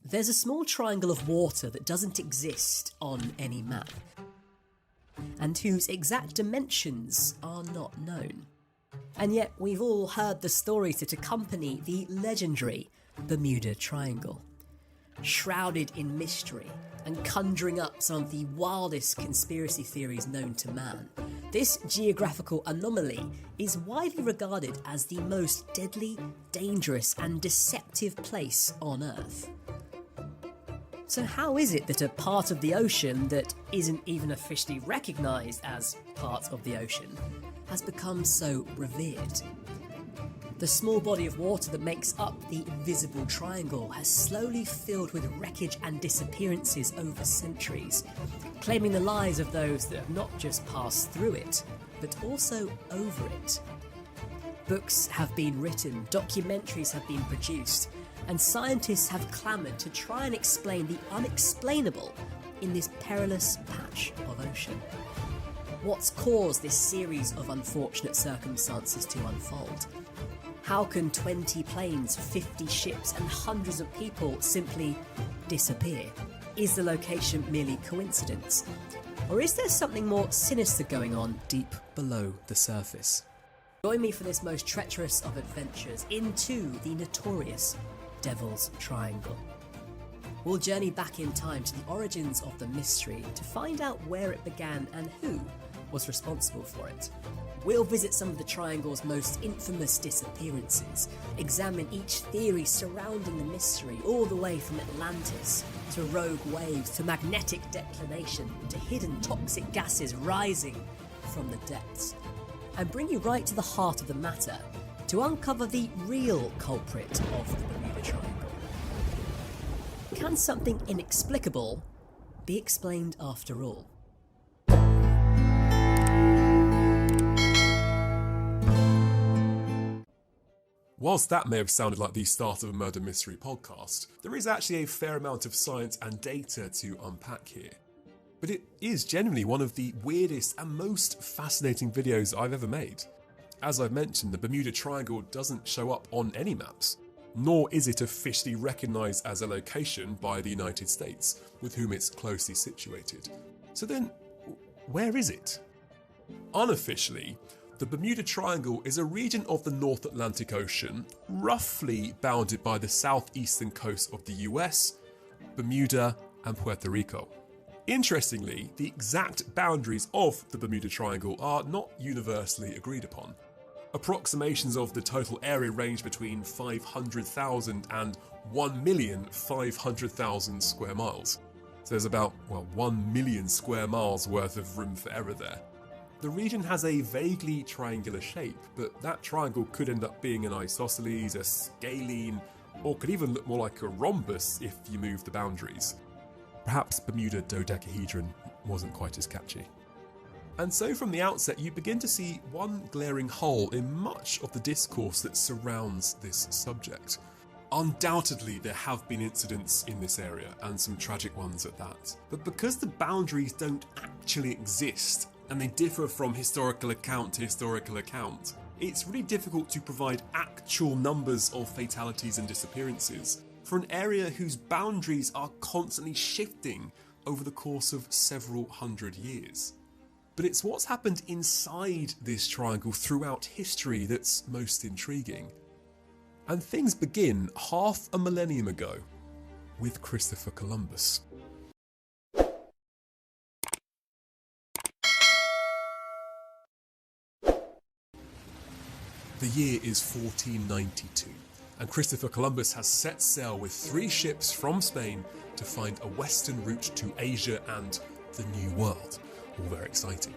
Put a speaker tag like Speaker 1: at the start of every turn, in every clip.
Speaker 1: There's a small triangle of water that doesn't exist on any map, and whose exact dimensions are not known. And yet we've all heard the stories that accompany the legendary Bermuda Triangle. Shrouded in mystery and conjuring up some of the wildest conspiracy theories known to man, this geographical anomaly is widely regarded as the most deadly, dangerous and deceptive place on Earth. So how is it that a part of the ocean that isn't even officially recognised as part of the ocean has become so revered? The small body of water that makes up the invisible triangle has slowly filled with wreckage and disappearances over centuries, claiming the lives of those that have not just passed through it, but also over it. Books have been written, documentaries have been produced, and scientists have clamoured to try and explain the unexplainable in this perilous patch of ocean. What's caused this series of unfortunate circumstances to unfold? How can 20 planes, 50 ships and hundreds of people simply disappear? Is the location merely coincidence? Or is there something more sinister going on deep below the surface? Join me for this most treacherous of adventures into the notorious Devil's Triangle. We'll journey back in time to the origins of the mystery to find out where it began and who was responsible for it. We'll visit some of the triangle's most infamous disappearances, examine each theory surrounding the mystery, all the way from Atlantis to rogue waves to magnetic declination to hidden toxic gases rising from the depths, and bring you right to the heart of the matter to uncover the real culprit of the Bermuda Triangle. Can something inexplicable be explained after all?
Speaker 2: Whilst that may have sounded like the start of a murder mystery podcast, there is actually a fair amount of science and data to unpack here. But it is genuinely one of the weirdest and most fascinating videos I've ever made. As I've mentioned, the Bermuda Triangle doesn't show up on any maps, nor is it officially recognised as a location by the United States, with whom it's closely situated. So then, where is it? Unofficially, the Bermuda Triangle is a region of the North Atlantic Ocean, roughly bounded by the southeastern coast of the US, Bermuda and Puerto Rico. Interestingly, the exact boundaries of the Bermuda Triangle are not universally agreed upon. Approximations of the total area range between 500,000 and 1,500,000 square miles. So there's about, 1 million square miles worth of room for error there. The region has a vaguely triangular shape, but that triangle could end up being an isosceles, a scalene, or could even look more like a rhombus if you move the boundaries. Perhaps Bermuda dodecahedron wasn't quite as catchy. And so from the outset you begin to see one glaring hole in much of the discourse that surrounds this subject. Undoubtedly there have been incidents in this area, and some tragic ones at that. But because the boundaries don't actually exist, and they differ from historical account to historical account, it's really difficult to provide actual numbers of fatalities and disappearances for an area whose boundaries are constantly shifting over the course of several hundred years. But it's what's happened inside this triangle throughout history that's most intriguing. And things begin half a millennium ago with Christopher Columbus. The year is 1492, and Christopher Columbus has set sail with 3 ships from Spain to find a western route to Asia and the New World. All very exciting.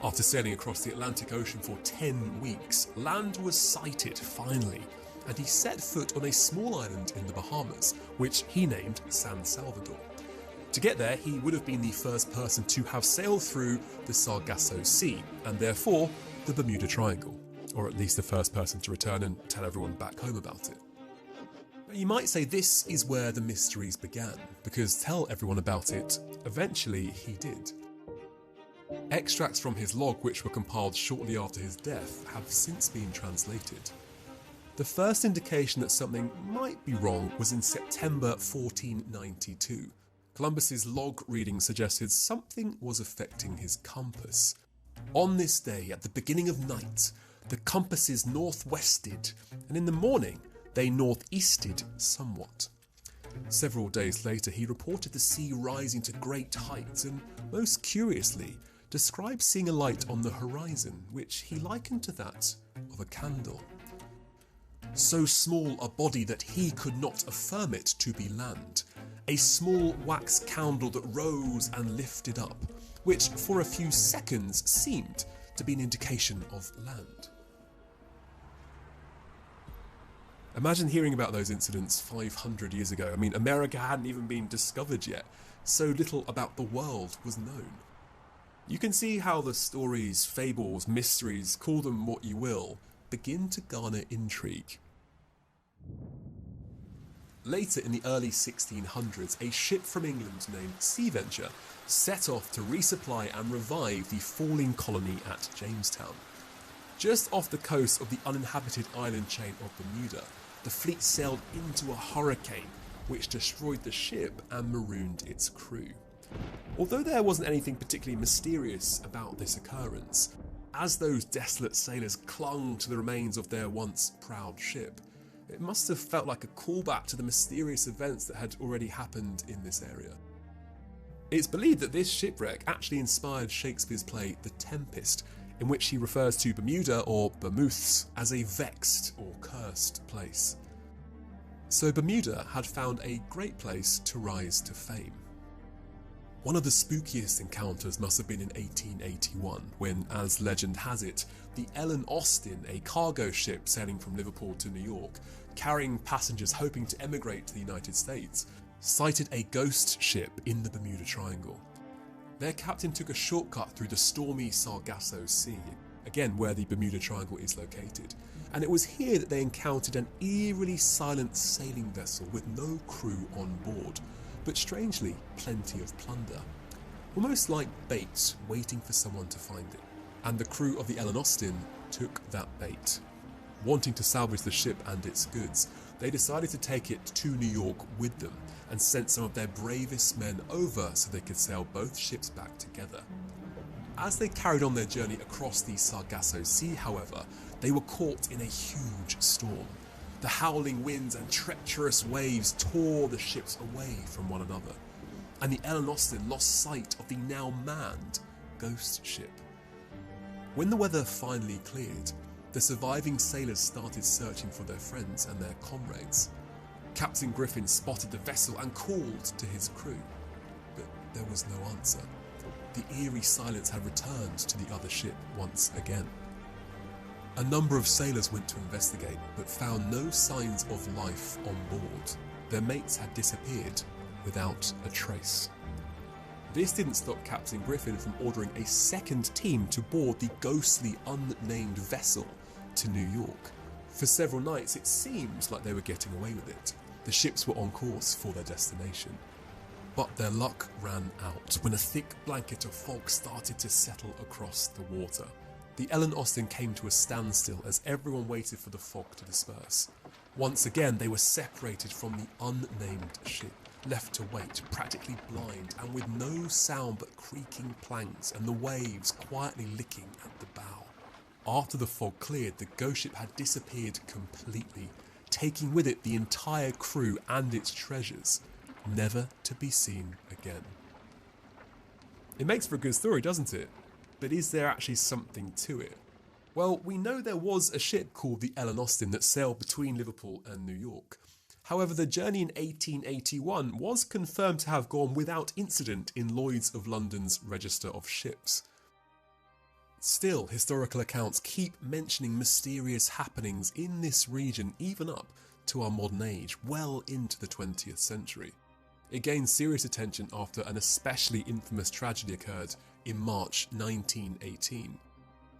Speaker 2: After sailing across the Atlantic Ocean for 10 weeks, land was sighted finally, and he set foot on a small island in the Bahamas, which he named San Salvador. To get there, he would have been the first person to have sailed through the Sargasso Sea, and therefore the Bermuda Triangle. Or at least the first person to return and tell everyone back home about it. But you might say this is where the mysteries began, because tell everyone about it, eventually he did. Extracts from his log, which were compiled shortly after his death, have since been translated. The first indication that something might be wrong was in September 1492. Columbus's log reading suggested something was affecting his compass. On this day, at the beginning of night, the compasses northwested, and in the morning they northeasted somewhat. Several days later, he reported the sea rising to great heights and, most curiously, described seeing a light on the horizon, which he likened to that of a candle. So small a body that he could not affirm it to be land, a small wax candle that rose and lifted up, which for a few seconds seemed to be an indication of land. Imagine hearing about those incidents 500 years ago. I mean, America hadn't even been discovered yet. So little about the world was known. You can see how the stories, fables, mysteries, call them what you will, begin to garner intrigue. Later in the early 1600s, a ship from England named Sea Venture set off to resupply and revive the falling colony at Jamestown. Just off the coast of the uninhabited island chain of Bermuda, the fleet sailed into a hurricane which destroyed the ship and marooned its crew. Although there wasn't anything particularly mysterious about this occurrence, as those desolate sailors clung to the remains of their once proud ship, it must have felt like a callback to the mysterious events that had already happened in this area. It's believed that this shipwreck actually inspired Shakespeare's play The Tempest, in which he refers to Bermuda, or Bermuths, as a vexed or cursed place. So Bermuda had found a great place to rise to fame. One of the spookiest encounters must have been in 1881, when, as legend has it, the Ellen Austin, a cargo ship sailing from Liverpool to New York, carrying passengers hoping to emigrate to the United States, sighted a ghost ship in the Bermuda Triangle. Their captain took a shortcut through the stormy Sargasso Sea, again where the Bermuda Triangle is located, and it was here that they encountered an eerily silent sailing vessel with no crew on board, but strangely plenty of plunder. Almost like bait waiting for someone to find it. And the crew of the Ellen Austin took that bait. Wanting to salvage the ship and its goods, they decided to take it to New York with them and sent some of their bravest men over so they could sail both ships back together. As they carried on their journey across the Sargasso Sea, however, they were caught in a huge storm. The howling winds and treacherous waves tore the ships away from one another, and the Ellen Austin lost sight of the now manned ghost ship. When the weather finally cleared, the surviving sailors started searching for their friends and their comrades. Captain Griffin spotted the vessel and called to his crew, but there was no answer. The eerie silence had returned to the other ship once again. A number of sailors went to investigate, but found no signs of life on board. Their mates had disappeared without a trace. This didn't stop Captain Griffin from ordering a second team to board the ghostly unnamed vessel to New York. For several nights it seemed like they were getting away with it. The ships were on course for their destination. But their luck ran out when a thick blanket of fog started to settle across the water. The Ellen Austin came to a standstill as everyone waited for the fog to disperse. Once again, they were separated from the unnamed ship, left to wait, practically blind and with no sound but creaking planks and the waves quietly licking at the bow. After the fog cleared, the ghost ship had disappeared completely, taking with it the entire crew and its treasures, never to be seen again. It makes for a good story, doesn't it? But is there actually something to it? Well, we know there was a ship called the Ellen Austin that sailed between Liverpool and New York. However, the journey in 1881 was confirmed to have gone without incident in Lloyd's of London's Register of Ships. Still, historical accounts keep mentioning mysterious happenings in this region even up to our modern age, well into the 20th century. It gained serious attention after an especially infamous tragedy occurred in March 1918.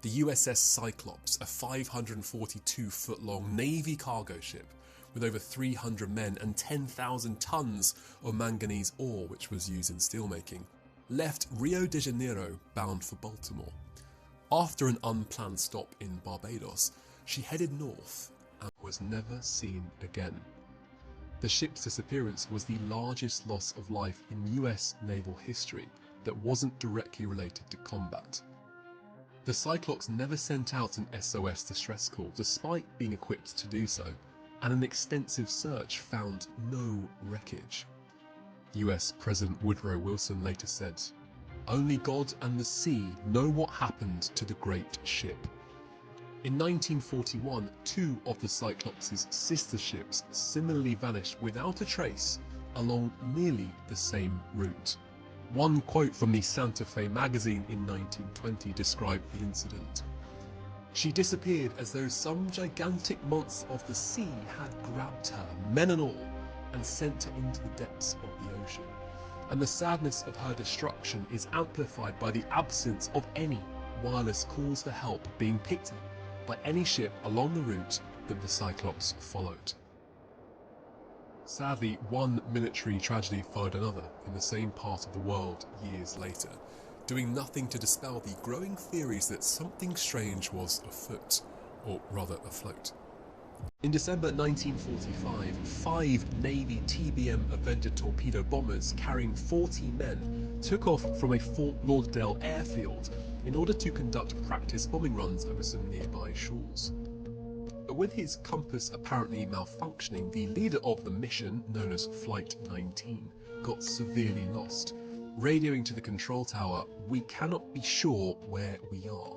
Speaker 2: The USS Cyclops, a 542-foot-long Navy cargo ship with over 300 men and 10,000 tons of manganese ore, which was used in steelmaking, left Rio de Janeiro bound for Baltimore. After an unplanned stop in Barbados, she headed north, and was never seen again. The ship's disappearance was the largest loss of life in US naval history that wasn't directly related to combat. The Cyclops never sent out an SOS distress call despite being equipped to do so, and an extensive search found no wreckage. US President Woodrow Wilson later said, "Only God and the sea know what happened to the great ship." In 1941, two of the Cyclops' sister ships similarly vanished without a trace along nearly the same route. One quote from the Santa Fe magazine in 1920 described the incident. "She disappeared as though some gigantic monster of the sea had grabbed her, men and all, and sent her into the depths of the ocean. And the sadness of her destruction is amplified by the absence of any wireless calls for help being picked up by any ship along the route that the Cyclops followed." Sadly, one military tragedy followed another in the same part of the world years later, doing nothing to dispel the growing theories that something strange was afoot, or rather afloat. In December 1945, 5 Navy TBM Avenger torpedo bombers carrying 40 men took off from a Fort Lauderdale airfield in order to conduct practice bombing runs over some nearby shores. But with his compass apparently malfunctioning, the leader of the mission, known as Flight 19, got severely lost, radioing to the control tower, "We cannot be sure where we are."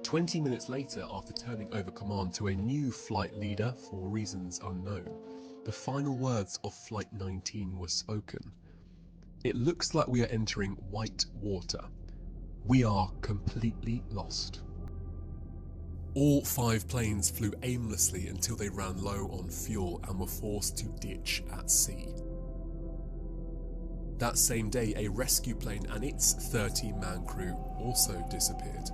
Speaker 2: 20 minutes later, after turning over command to a new flight leader for reasons unknown, the final words of Flight 19 were spoken. "It looks like we are entering white water. We are completely lost." All 5 planes flew aimlessly until they ran low on fuel and were forced to ditch at sea. That same day, a rescue plane and its 13-man crew also disappeared.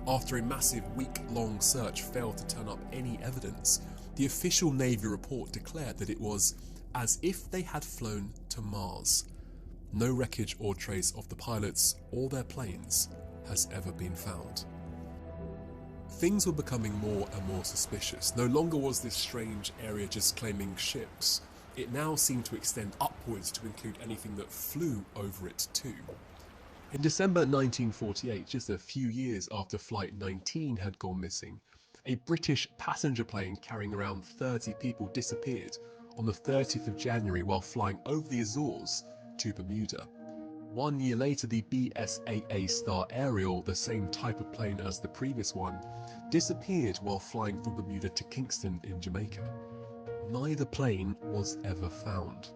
Speaker 2: After a massive week-long search failed to turn up any evidence, the official Navy report declared that it was as if they had flown to Mars. No wreckage or trace of the pilots or their planes has ever been found. Things were becoming more and more suspicious. No longer was this strange area just claiming ships. It now seemed to extend upwards to include anything that flew over it too. In December 1948, just a few years after Flight 19 had gone missing, a British passenger plane carrying around 30 people disappeared on the 30th of January while flying over the Azores to Bermuda. 1 year later, the BSAA Star Ariel, the same type of plane as the previous one, disappeared while flying from Bermuda to Kingston in Jamaica. Neither plane was ever found.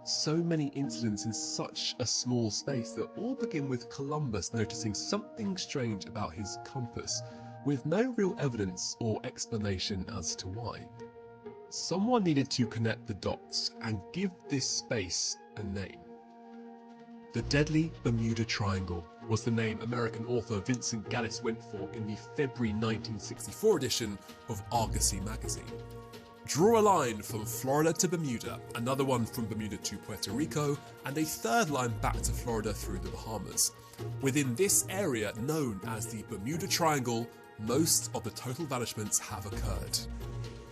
Speaker 2: So many incidents in such a small space that all begin with Columbus noticing something strange about his compass, with no real evidence or explanation as to why. Someone needed to connect the dots and give this space a name. The Deadly Bermuda Triangle was the name American author Vincent Gaddis went for in the February 1964 edition of Argosy magazine. Draw a line from Florida to Bermuda, another one from Bermuda to Puerto Rico, and a third line back to Florida through the Bahamas. Within this area, known as the Bermuda Triangle, most of the total vanishments have occurred.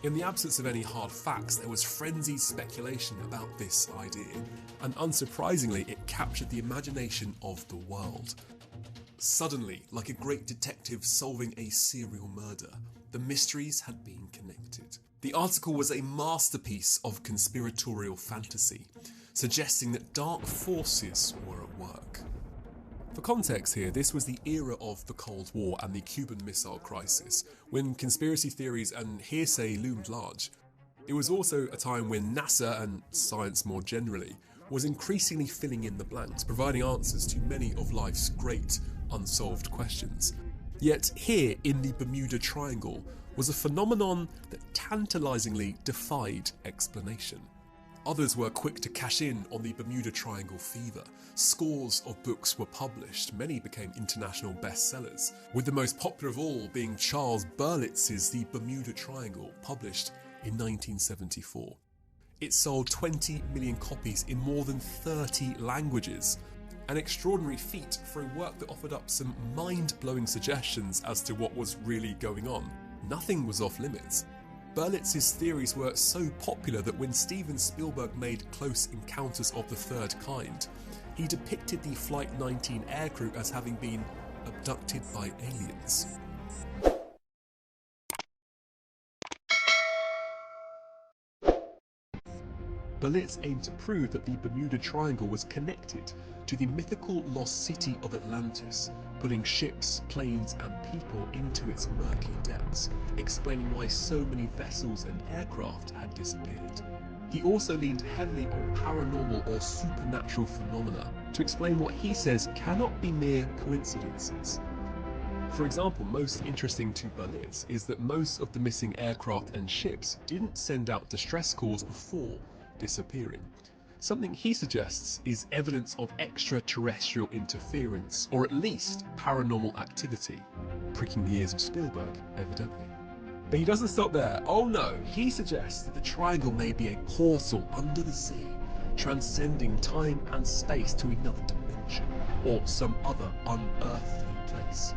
Speaker 2: In the absence of any hard facts, there was frenzied speculation about this idea, and unsurprisingly, it captured the imagination of the world. Suddenly, like a great detective solving a serial murder, the mysteries had been connected. The article was a masterpiece of conspiratorial fantasy, suggesting that dark forces were at work. For context here, this was the era of the Cold War and the Cuban Missile Crisis, when conspiracy theories and hearsay loomed large. It was also a time when NASA, and science more generally, was increasingly filling in the blanks, providing answers to many of life's great unsolved questions. Yet here in the Bermuda Triangle was a phenomenon that tantalizingly defied explanation. Others were quick to cash in on the Bermuda Triangle fever. Scores of books were published, many became international bestsellers, with the most popular of all being Charles Berlitz's The Bermuda Triangle, published in 1974. It sold 20 million copies in more than 30 languages, an extraordinary feat for a work that offered up some mind-blowing suggestions as to what was really going on. nothing was off limits. Berlitz's theories were so popular that when Steven Spielberg made Close Encounters of the Third Kind, he depicted the Flight 19 aircrew as having been abducted by aliens. Berlitz aimed to prove that the Bermuda Triangle was connected to the mythical lost city of Atlantis, putting ships, planes and people into its murky depths, explaining why so many vessels and aircraft had disappeared. He also leaned heavily on paranormal or supernatural phenomena to explain what he says cannot be mere coincidences. For example, most interesting to Berlitz is that most of the missing aircraft and ships didn't send out distress calls before disappearing. Something he suggests is evidence of extraterrestrial interference, or at least paranormal activity, pricking the ears of Spielberg, evidently. But he doesn't stop there. Oh no, he suggests that the triangle may be a portal under the sea, transcending time and space to another dimension, or some other unearthly place.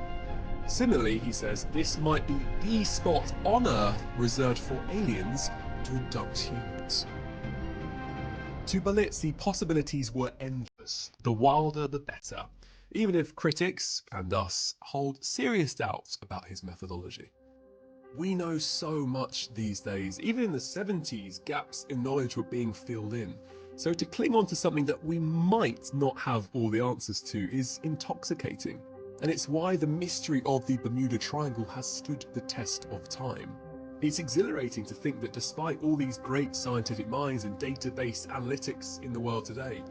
Speaker 2: Similarly, he says this might be the spot on Earth reserved for aliens to abduct humans. To Berlitz, the possibilities were endless. The wilder, the better, even if critics, and us, hold serious doubts about his methodology. We know so much these days. Even in the 70s, gaps in knowledge were being filled in. So to cling on to something that we might not have all the answers to is intoxicating. And it's why the mystery of the Bermuda Triangle has stood the test of time. It's exhilarating to think that despite all these great scientific minds and database analytics in the world today,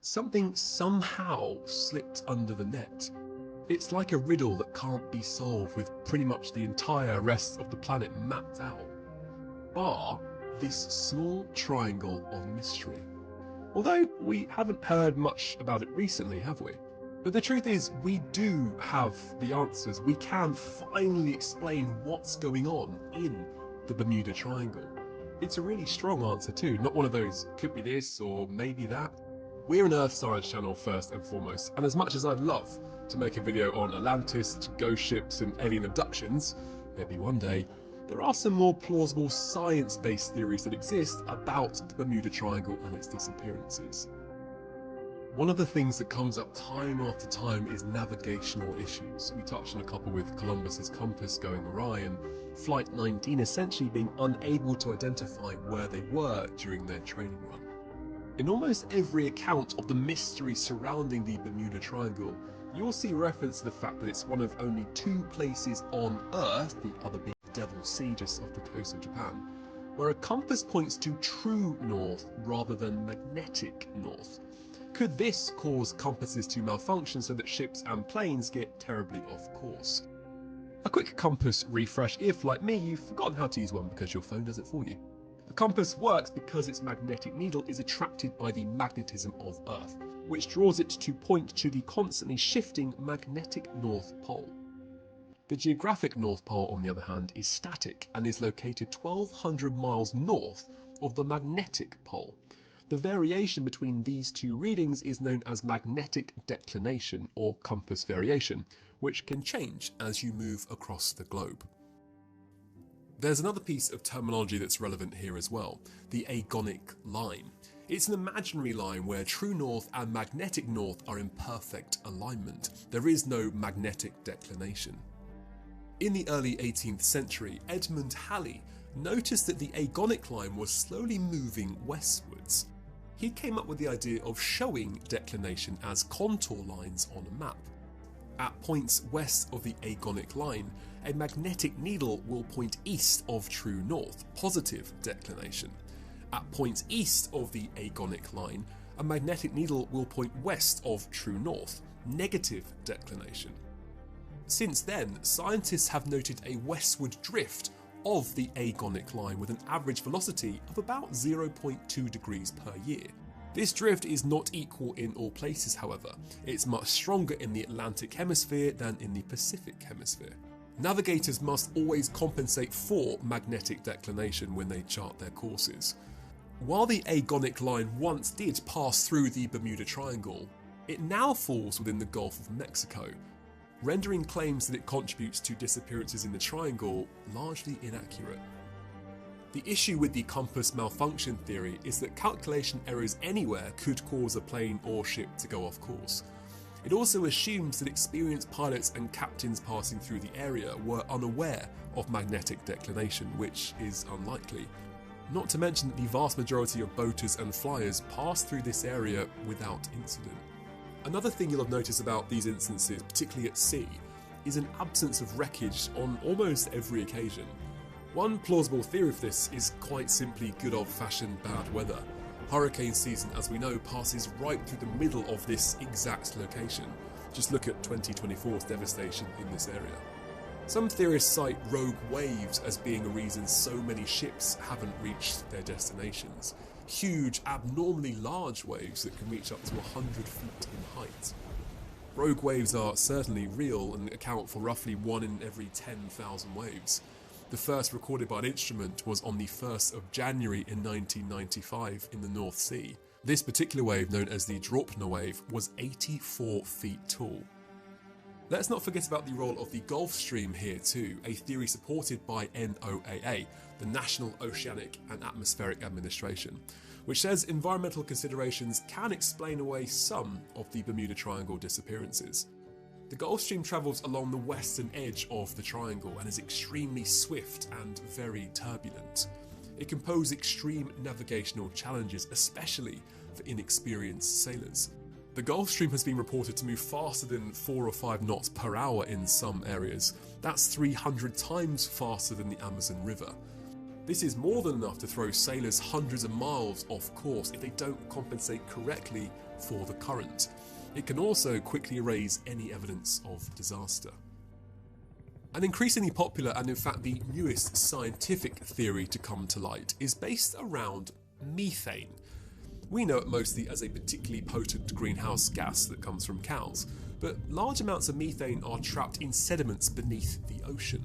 Speaker 2: something somehow slipped under the net. It's like a riddle that can't be solved with pretty much the entire rest of the planet mapped out, bar this small triangle of mystery. Although we haven't heard much about it recently, have we? But the truth is, we do have the answers. We can finally explain what's going on in the Bermuda Triangle. It's a really strong answer too, not one of those could be this or maybe that. We're an Earth Science channel first and foremost, and as much as I'd love to make a video on Atlantis, ghost ships and alien abductions, maybe one day, there are some more plausible science-based theories that exist about the Bermuda Triangle and its disappearances. One of the things that comes up time after time is navigational issues. We touched on a couple with Columbus's compass going awry and Flight 19 essentially being unable to identify where they were during their training run. In almost every account of the mystery surrounding the Bermuda Triangle, you'll see reference to the fact that it's one of only two places on Earth, the other being the Devil's Sea just off the coast of Japan, where a compass points to true north rather than magnetic north. Could this cause compasses to malfunction so that ships and planes get terribly off course? A quick compass refresh if, like me, you've forgotten how to use one because your phone does it for you. The compass works because its magnetic needle is attracted by the magnetism of Earth, which draws it to point to the constantly shifting magnetic North Pole. The geographic North Pole, on the other hand, is static and is located 1,200 miles north of the magnetic pole. The variation between these two readings is known as magnetic declination or compass variation, which can change as you move across the globe. There's another piece of terminology that's relevant here as well, the agonic line. It's an imaginary line where true north and magnetic north are in perfect alignment. There is no magnetic declination. In the early 18th century, Edmund Halley noticed that the agonic line was slowly moving westwards. He came up with the idea of showing declination as contour lines on a map. At points west of the agonic line, a magnetic needle will point east of true north, positive declination. At points east of the agonic line, a magnetic needle will point west of true north, negative declination. Since then, scientists have noted a westward drift of the agonic line with an average velocity of about 0.2 degrees per year. This drift is not equal in all places, however. It's much stronger in the Atlantic hemisphere than in the Pacific hemisphere. Navigators must always compensate for magnetic declination when they chart their courses. While the agonic line once did pass through the Bermuda Triangle, it now falls within the Gulf of Mexico. rendering claims that it contributes to disappearances in the triangle largely inaccurate. The issue with the compass malfunction theory is that calculation errors anywhere could cause a plane or ship to go off course. It also assumes that experienced pilots and captains passing through the area were unaware of magnetic declination, which is unlikely. Not to mention that the vast majority of boaters and flyers pass through this area without incident. Another thing you'll have noticed about these instances, particularly at sea, is an absence of wreckage on almost every occasion. One plausible theory of this is quite simply good old-fashioned bad weather. Hurricane season, as we know, passes right through the middle of this exact location. Just look at 2024's devastation in this area. Some theorists cite rogue waves as being a reason so many ships haven't reached their destinations. Huge, abnormally large waves that can reach up to 100 feet in height. Rogue waves are certainly real and account for roughly 1 in every 10,000 waves. The first recorded by an instrument was on the 1st of January in 1995 in the North Sea. This particular wave, known as the Draupner wave, was 84 feet tall. Let's not forget about the role of the Gulf Stream here too, a theory supported by NOAA, the National Oceanic and Atmospheric Administration, which says environmental considerations can explain away some of the Bermuda Triangle disappearances. The Gulf Stream travels along the western edge of the triangle and is extremely swift and very turbulent. It can pose extreme navigational challenges, especially for inexperienced sailors. The Gulf Stream has been reported to move faster than 4 or 5 knots per hour in some areas. That's 300 times faster than the Amazon River. This is more than enough to throw sailors hundreds of miles off course if they don't compensate correctly for the current. It can also quickly erase any evidence of disaster. An increasingly popular and in fact the newest scientific theory to come to light is based around methane. We know it mostly as a particularly potent greenhouse gas that comes from cows, but large amounts of methane are trapped in sediments beneath the ocean.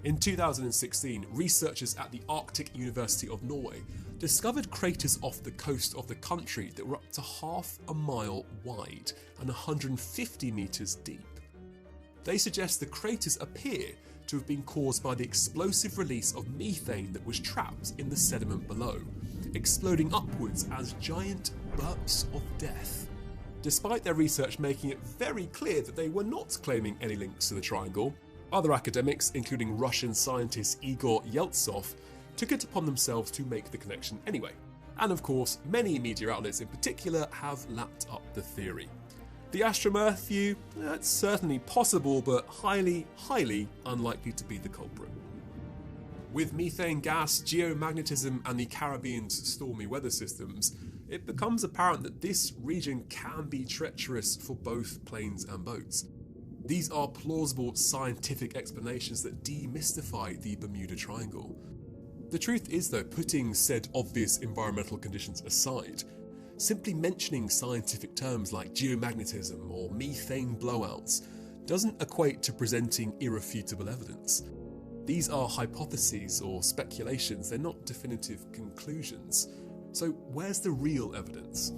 Speaker 2: In 2016, researchers at the Arctic University of Norway discovered craters off the coast of the country that were up to half a mile wide and 150 meters deep. They suggest the craters appear to have been caused by the explosive release of methane that was trapped in the sediment below, exploding upwards as giant bursts of death. Despite their research making it very clear that they were not claiming any links to the triangle, other academics, including Russian scientist Igor Yeltsov, took it upon themselves to make the connection anyway. And of course, many media outlets in particular have lapped up the theory. The Astroearth view, it's certainly possible, but highly, highly unlikely to be the culprit. With methane gas, geomagnetism, and the Caribbean's stormy weather systems, it becomes apparent that this region can be treacherous for both planes and boats. These are plausible scientific explanations that demystify the Bermuda Triangle. The truth is though, putting said obvious environmental conditions aside, simply mentioning scientific terms like geomagnetism or methane blowouts doesn't equate to presenting irrefutable evidence. These are hypotheses or speculations, they're not definitive conclusions. So where's the real evidence?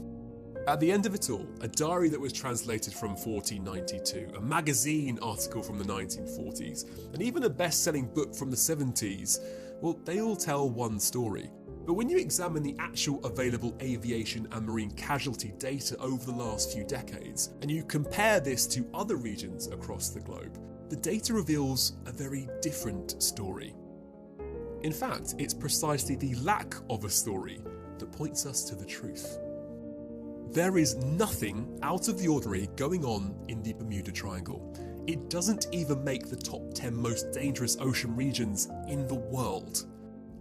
Speaker 2: At the end of it all, a diary that was translated from 1492, a magazine article from the 1940s, and even a best-selling book from the 70s, well, they all tell one story. But when you examine the actual available aviation and marine casualty data over the last few decades, and you compare this to other regions across the globe, the data reveals a very different story. In fact, it's precisely the lack of a story that points us to the truth. There is nothing out of the ordinary going on in the Bermuda Triangle. It doesn't even make the top 10 most dangerous ocean regions in the world.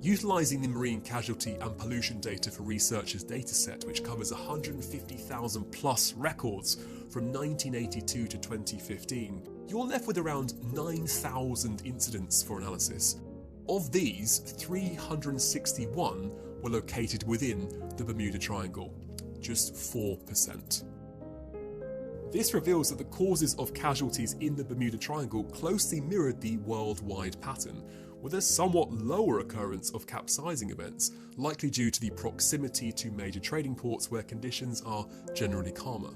Speaker 2: Utilising the marine casualty and pollution data for researchers' dataset, which covers 150,000 plus records from 1982 to 2015, you're left with around 9,000 incidents for analysis. Of these, 361 were located within the Bermuda Triangle, just 4%. This reveals that the causes of casualties in the Bermuda Triangle closely mirrored the worldwide pattern, with a somewhat lower occurrence of capsizing events, likely due to the proximity to major trading ports where conditions are generally calmer.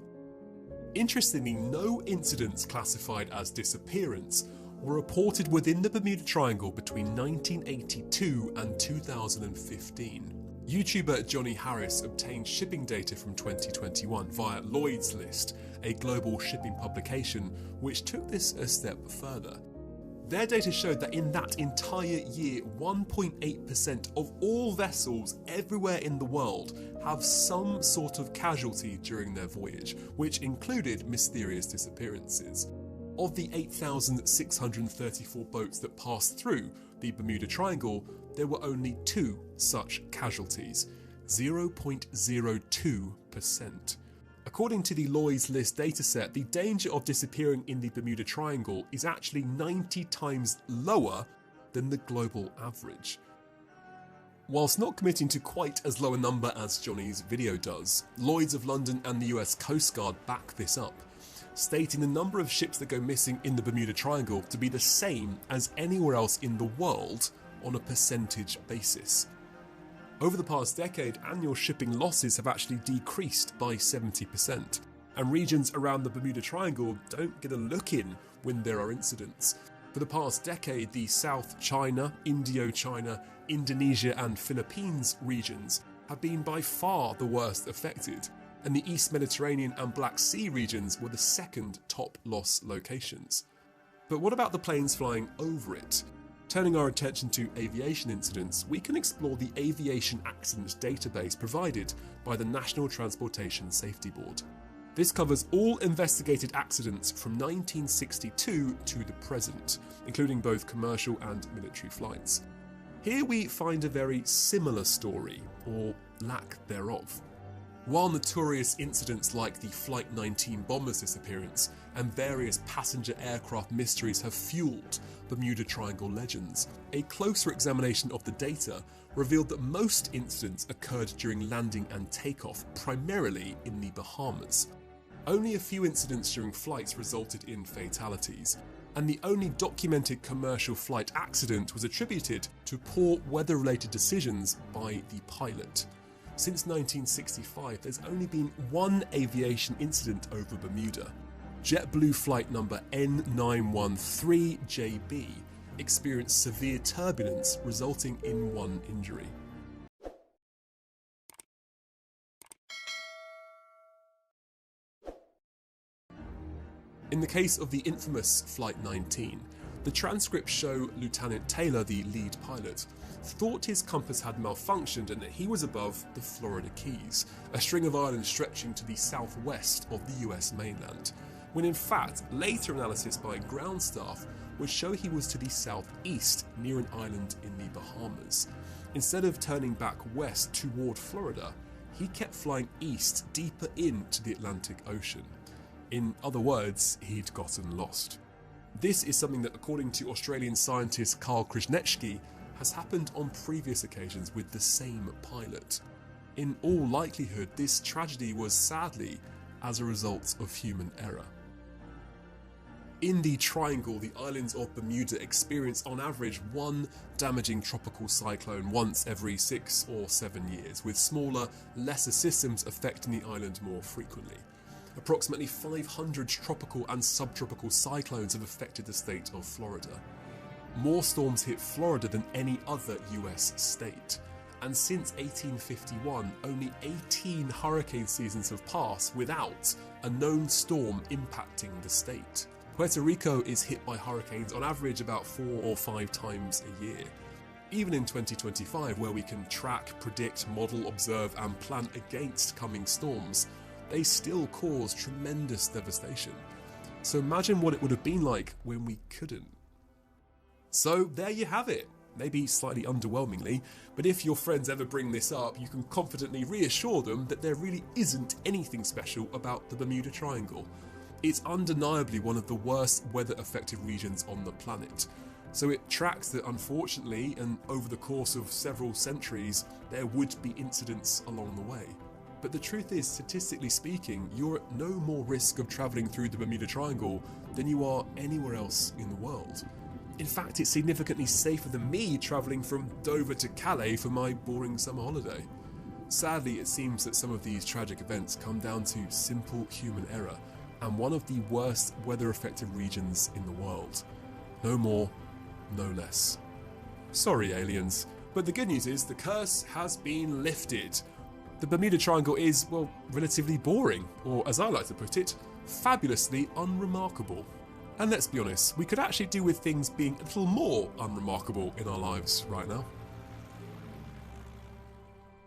Speaker 2: Interestingly, no incidents classified as disappearance were reported within the Bermuda Triangle between 1982 and 2015. YouTuber Johnny Harris obtained shipping data from 2021 via Lloyd's List, a global shipping publication, which took this a step further. Their data showed that in that entire year, 1.8% of all vessels everywhere in the world have some sort of casualty during their voyage, which included mysterious disappearances. Of the 8,634 boats that passed through the Bermuda Triangle, there were only 2 such casualties, 0.02%. According to the Lloyd's List dataset, the danger of disappearing in the Bermuda Triangle is actually 90 times lower than the global average. Whilst not committing to quite as low a number as Johnny's video does, Lloyd's of London and the US Coast Guard back this up, stating the number of ships that go missing in the Bermuda Triangle to be the same as anywhere else in the world on a percentage basis. Over the past decade, annual shipping losses have actually decreased by 70%, and regions around the Bermuda Triangle don't get a look in when there are incidents. For the past decade, the South China, Indochina, Indonesia and Philippines regions have been by far the worst affected, and the East Mediterranean and Black Sea regions were the second top loss locations. But what about the planes flying over it? Turning our attention to aviation incidents, we can explore the Aviation Accidents Database provided by the National Transportation Safety Board. This covers all investigated accidents from 1962 to the present, including both commercial and military flights. Here we find a very similar story, or lack thereof. While notorious incidents like the Flight 19 bomber's disappearance and various passenger aircraft mysteries have fueled Bermuda Triangle legends, a closer examination of the data revealed that most incidents occurred during landing and takeoff, primarily in the Bahamas. Only a few incidents during flights resulted in fatalities, and the only documented commercial flight accident was attributed to poor weather-related decisions by the pilot. Since 1965, there's only been one aviation incident over Bermuda. JetBlue flight number N913JB experienced severe turbulence, resulting in 1 injury. In the case of the infamous Flight 19, the transcripts show Lieutenant Taylor, the lead pilot, thought his compass had malfunctioned and that he was above the Florida Keys, a string of islands stretching to the southwest of the US mainland, when in fact later analysis by ground staff would show he was to the southeast near an island in the Bahamas. Instead of turning back west toward Florida, he kept flying east deeper into the Atlantic Ocean. In other words, he'd gotten lost. This is something that, according to Australian scientist Karl Krasniqi, has happened on previous occasions with the same pilot. In all likelihood, this tragedy was sadly as a result of human error. In the Triangle, the islands of Bermuda experience on average one damaging tropical cyclone once every 6 or 7 years, with smaller, lesser systems affecting the island more frequently. Approximately 500 tropical and subtropical cyclones have affected the state of Florida. More storms hit Florida than any other US state, and since 1851, only 18 hurricane seasons have passed without a known storm impacting the state. Puerto Rico is hit by hurricanes on average about 4 or 5 times a year. Even in 2025, where we can track, predict, model, observe and plan against coming storms, they still cause tremendous devastation. So imagine what it would have been like when we couldn't. So there you have it. Maybe slightly underwhelmingly, but if your friends ever bring this up, you can confidently reassure them that there really isn't anything special about the Bermuda Triangle. It's undeniably one of the worst weather-affected regions on the planet. So it tracks that unfortunately, and over the course of several centuries, there would be incidents along the way. But the truth is, statistically speaking, you're at no more risk of travelling through the Bermuda Triangle than you are anywhere else in the world. In fact, it's significantly safer than me travelling from Dover to Calais for my boring summer holiday. Sadly, it seems that some of these tragic events come down to simple human error, and one of the worst weather-affected regions in the world. No more, no less. Sorry, aliens, but the good news is the curse has been lifted. The Bermuda Triangle is, well, relatively boring, or as I like to put it, fabulously unremarkable. And let's be honest, we could actually do with things being a little more unremarkable in our lives right now.